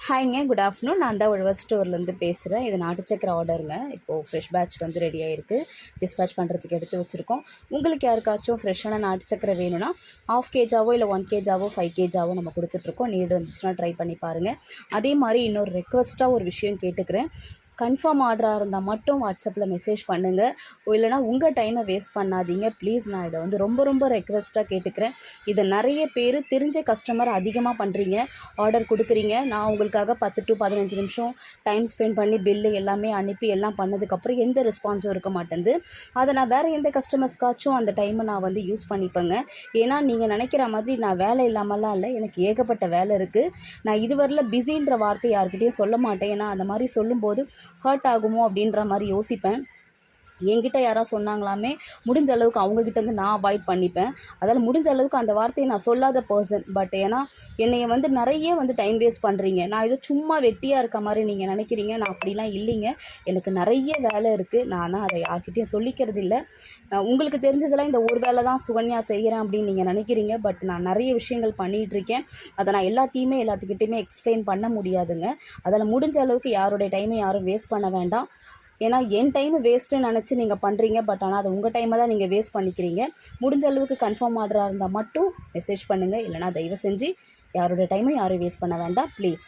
ஹாய்ங்க, good afternoon. நான் தான் உழவர் ஸ்டோர்லேருந்து பேசுகிறேன். இது நாட்டு சக்கரை ஆர்டருங்க. இப்போது ஃப்ரெஷ் பேட்ச் வந்து ரெடி ஆகிருக்கு. டிஸ்பேட்ச் பண்ணுறதுக்கு எடுத்து வச்சுருக்கோம். உங்களுக்கு யாருக்காச்சும் ஃப்ரெஷ்ஷான நாட்டு சக்கரை வேணும்னா 1/2 கேஜாவோ இல்லை 1 கேஜாவோ 5 கேஜாவோ நம்ம கொடுத்துட்ருக்கோம். நீடு வந்துச்சுன்னா ட்ரை பண்ணி பாருங்கள். அதே மாதிரி இன்னொரு ரெக்வஸ்ட்டாக ஒரு விஷயம் கேட்டுக்கிறேன். கன்ஃபார்ம் ஆர்டராக இருந்தால் மட்டும் வாட்ஸ்அப்பில் மெசேஜ் பண்ணுங்கள். இல்லைனா உங்கள் டைமை வேஸ்ட் பண்ணாதீங்க ப்ளீஸ். நான் இதை வந்து ரொம்ப ரெக்வெஸ்ட்டாக கேட்டுக்கிறேன். இதை நிறைய பேர் தெரிஞ்ச கஸ்டமர் அதிகமாக பண்ணுறீங்க. ஆர்டர் கொடுக்குறீங்க. நான் உங்களுக்காக 10 to 15 நிமிஷம் டைம் ஸ்பெண்ட் பண்ணி பில்லு எல்லாமே அனுப்பி எல்லாம் பண்ணதுக்கப்புறம் எந்த ரெஸ்பான்ஸும் இருக்க மாட்டேங்குது. அதை நான் வேறு எந்த கஸ்டமர்ஸ்க்காச்சும் அந்த டைமை நான் வந்து யூஸ் பண்ணிப்பேங்க. ஏன்னா நீங்கள் நினைக்கிற மாதிரி நான் வேலை இல்லாமலாம் இல்லை, எனக்கு ஏகப்பட்ட வேலை இருக்குது. நான் இதுவரையில் பிஸின்ற வார்த்தை யார்கிட்டையும் சொல்ல மாட்டேன். ஏன்னா அந்த மாதிரி சொல்லும்போது ஹர்ட் ஆகுமோ அப்படின்ற மாதிரி யோசிப்பேன். என்கிட்ட யாராவது சொன்னாங்களாமே முடிஞ்ச அளவுக்கு அவங்கக்கிட்டேருந்து நான் அவாய்ட் பண்ணிப்பேன். அதால் முடிஞ்ச அளவுக்கு அந்த வார்த்தையை நான் சொல்லாத பர்சன். பட் ஏன்னா என்னைய வந்து நிறைய வந்து டைம் வேஸ்ட் பண்ணுறீங்க. நான் ஏதோ சும்மா வெட்டியாக இருக்க மாதிரி நீங்கள் நினைக்கிறீங்க. நான் அப்படிலாம் இல்லைங்க. எனக்கு நிறைய வேலை இருக்குது. நான் அதை யார்கிட்டையும் சொல்லிக்கிறது இல்லை. உங்களுக்கு தெரிஞ்சதெல்லாம் இந்த ஒரு வேலை தான் சுகன்யா செய்கிறேன் அப்படின்னு நீங்கள் நினைக்கிறீங்க. பட் நான் நிறைய விஷயங்கள் பண்ணிகிட்ருக்கேன். அதை நான் எல்லாத்துக்கிட்டையுமே எக்ஸ்பிளைன் பண்ண முடியாதுங்க. அதில் முடிஞ்ச அளவுக்கு யாருடைய டைமை யாரும் வேஸ்ட் பண்ண வேண்டாம். ஏன்னா என் டைம் வேஸ்ட்டுன்னு நினச்சி நீங்கள் பண்ணுறீங்க. பட் ஆனால் அது உங்கள் டைமை தான் நீங்கள் வேஸ்ட் பண்ணிக்கிறீங்க. முடிஞ்ச அளவுக்கு கன்ஃபார்ம் ஆர்டராக இருந்தால் மட்டும் மெசேஜ் பண்ணுங்கள். இல்லைனா தயவு செஞ்சு யாரோட டைமை யாரும் வேஸ்ட் பண்ண வேண்டாம் ப்ளீஸ்.